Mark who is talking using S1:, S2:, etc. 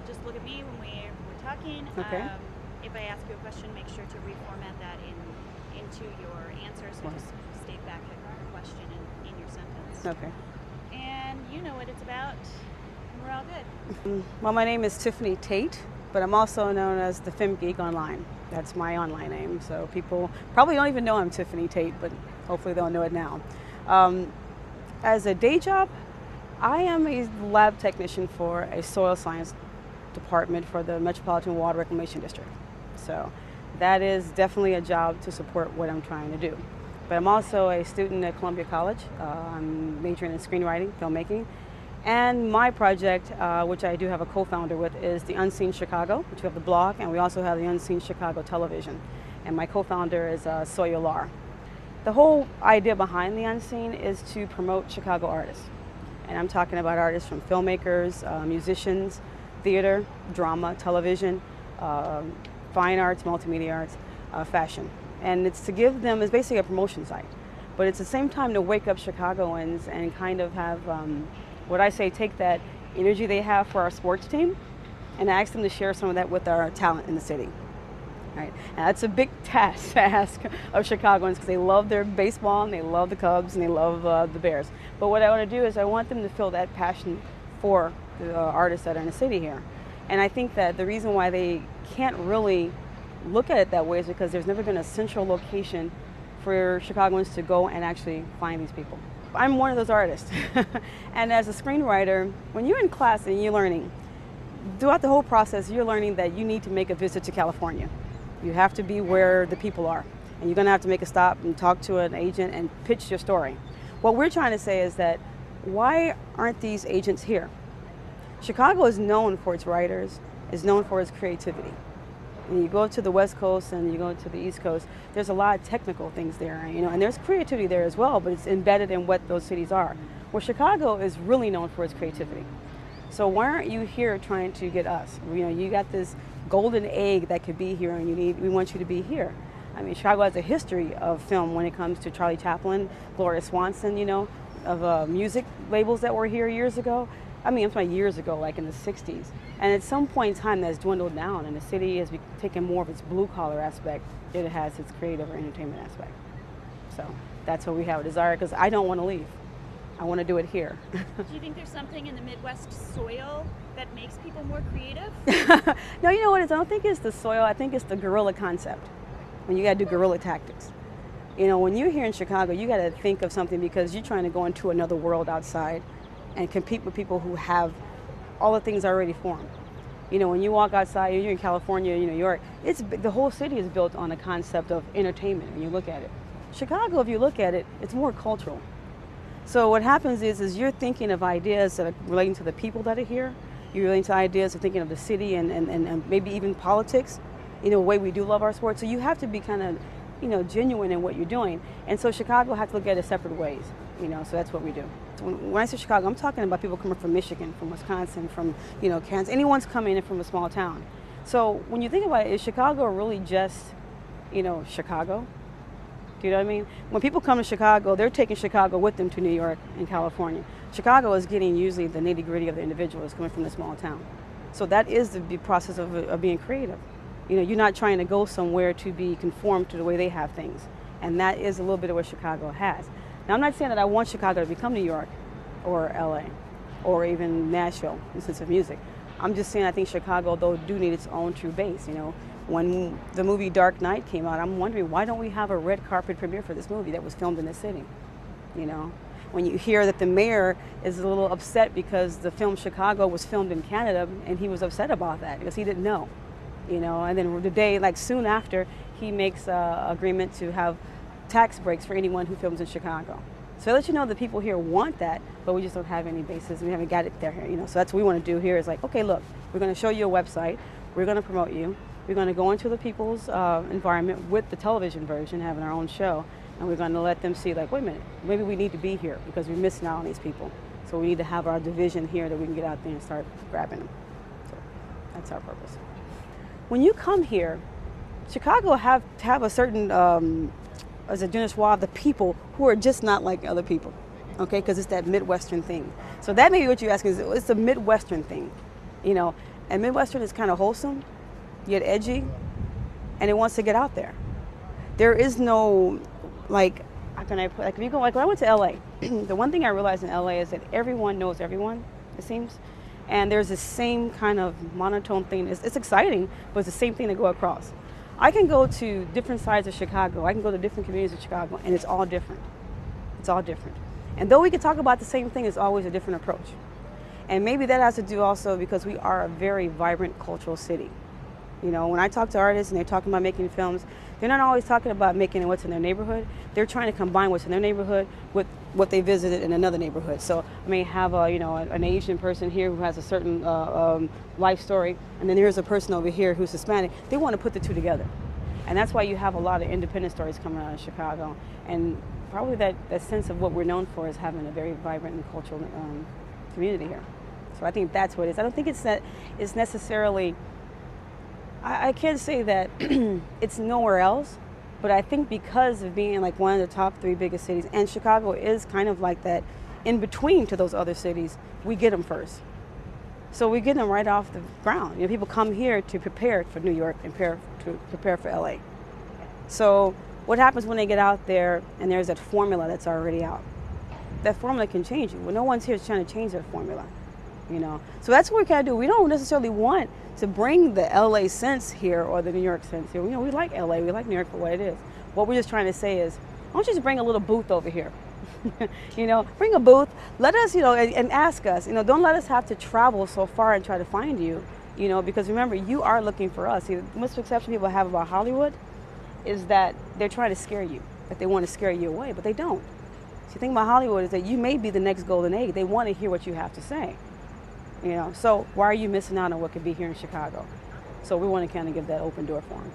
S1: just look at me when we're talking.
S2: Okay.
S1: If I ask you a question, make sure to reformat that into your answer. So just state back a question in your sentence.
S2: Okay.
S1: And you know what it's about. We're all good.
S2: Well, my name is Tiffany Tate, but I'm also known as the Film Geek online. That's my online name. So people probably don't even know I'm Tiffany Tate, but hopefully they'll know it now. As a day job, I am a lab technician for a soil science department for the Metropolitan Water Reclamation District. So that is definitely a job to support what I'm trying to do. But I'm also a student at Columbia College. I'm majoring in screenwriting, filmmaking. And my project, which I do have a co-founder with, is the Unseen Chicago, which we have the blog, and we also have the Unseen Chicago television. And my co-founder is Sawyer Lar. The whole idea behind the Unseen is to promote Chicago artists. And I'm talking about artists from filmmakers, musicians, theater, drama, television, fine arts, multimedia arts, fashion. And it's to give them, it's basically a promotion site. But it's at the same time to wake up Chicagoans and kind of have, what I say, take that energy they have for our sports team and ask them to share some of that with our talent in the city. Right. And that's a big task to ask of Chicagoans because they love their baseball and they love the Cubs and they love the Bears. But what I want to do is I want them to feel that passion for the artists that are in the city here. And I think that the reason why they can't really look at it that way is because there's never been a central location for Chicagoans to go and actually find these people. I'm one of those artists. And as a screenwriter, when you're in class and you're learning, throughout the whole process, you're learning that you need to make a visit to California. You have to be where the people are. And you're going to have to make a stop and talk to an agent and pitch your story. What we're trying to say is that why aren't these agents here? Chicago is known for its writers, is known for its creativity. And you go to the West Coast and you go to the East Coast, there's a lot of technical things there, and there's creativity there as well, but it's embedded in what those cities are. Well, Chicago is really known for its creativity. So why aren't you here trying to get us? You got this golden egg that could be here, and we want you to be here. I mean, Chicago has a history of film when it comes to Charlie Chaplin, Gloria Swanson, of music labels that were here years ago. I mean, I'm talking years ago, like in the 60s. And at some point in time, that's dwindled down, and the city has taken more of its blue-collar aspect than it has its creative or entertainment aspect. So that's what we have a desire, because I don't want to leave. I want to do it here.
S1: Do you think there's something in the Midwest soil that makes people more creative?
S2: No, you know what it is? I don't think it's the soil. I think it's the guerrilla concept. When you got to do guerrilla tactics. When you're here in Chicago, you got to think of something because you're trying to go into another world outside and compete with people who have all the things already formed. When you walk outside, you're in California, New York, the whole city is built on a concept of entertainment when you look at it. Chicago, if you look at it, it's more cultural. So what happens is you're thinking of ideas that are relating to the people that are here. You're relating to ideas of thinking of the city and maybe even politics, a way we do love our sports. So you have to be kind of, genuine in what you're doing. And so Chicago has to look at it separate ways, so that's what we do. When I say Chicago, I'm talking about people coming from Michigan, from Wisconsin, from, Kansas. Anyone's coming in from a small town. So when you think about it, is Chicago really just, Chicago? Do you know what I mean? When people come to Chicago, they're taking Chicago with them to New York and California. Chicago is getting usually the nitty-gritty of the individuals coming from the small town. So that is the process of being creative. You're not trying to go somewhere to be conformed to the way they have things. And that is a little bit of what Chicago has. Now, I'm not saying that I want Chicago to become New York or LA or even Nashville in the sense of music. I'm just saying I think Chicago, though, do need its own true base. When the movie Dark Knight came out, I'm wondering, why don't we have a red carpet premiere for this movie that was filmed in the city? When you hear that the mayor is a little upset because the film Chicago was filmed in Canada, and he was upset about that because he didn't know. And then the day, soon after, he makes an agreement to have tax breaks for anyone who films in Chicago. So let you know that people here want that, but we just don't have any bases. We haven't got it there here. So that's what we want to do here is okay, look, we're going to show you a website. We're going to promote you. We're going to go into the people's environment with the television version, having our own show, and we're going to let them see, wait a minute, maybe we need to be here because we're missing out on these people. So we need to have our division here that we can get out there and start grabbing them. So that's our purpose. When you come here, Chicago have a certain as a je ne sais quoi of the people who are just not like other people, okay? Because it's that Midwestern thing. So that may be what you're asking is, it's a Midwestern thing. you know. And Midwestern is kind of wholesome, yet edgy, and it wants to get out there. There is no, like, how can I put, like, if you go, like, when I went to LA, the one thing I realized in LA is that everyone knows everyone, it seems. And there's the same kind of monotone thing. It's exciting, but it's the same thing to go across. I can go to different sides of Chicago. I can go to different communities of Chicago, and it's all different. It's all different. And though we can talk about the same thing, it's always a different approach. And maybe that has to do also because we are a very vibrant cultural city. You know, when I talk to artists and they're talking about making films, they're not always talking about making what's in their neighborhood. They're trying to combine what's in their neighborhood with what they visited in another neighborhood. So I may have an Asian person here who has a certain life story, and then here's a person over here who's Hispanic. They want to put the two together. And that's why you have a lot of independent stories coming out of Chicago. And probably that sense of what we're known for is having a very vibrant and cultural community here. So I think that's what it is. I don't think it's necessarily, I can't say that it's nowhere else, but I think because of being like one of the top 3 biggest cities, and Chicago is kind of like that in between to those other cities, we get them first. So we get them right off the ground. You know, people come here to prepare for New York and prepare for LA. So what happens when they get out there and there's that formula that's already out? That formula can change you. Well, no one's here trying to change that formula, you know. So that's what we kind of do. We don't necessarily want to bring the LA sense here or the New York sense here. You know, we like LA, we like New York for what it is. What we're just trying to say is, why don't you just bring a little booth over here? You know, bring a booth, let us, you know, and ask us, you know, don't let us have to travel so far and try to find you, you know, because remember, you are looking for us. See, the misconception people have about Hollywood is that they're trying to scare you, that they want to scare you away, but they don't. See, the thing about Hollywood is that you may be the next golden egg. They want to hear what you have to say, you know, so why are you missing out on what could be here in Chicago? So we want to kind of give that open door for them.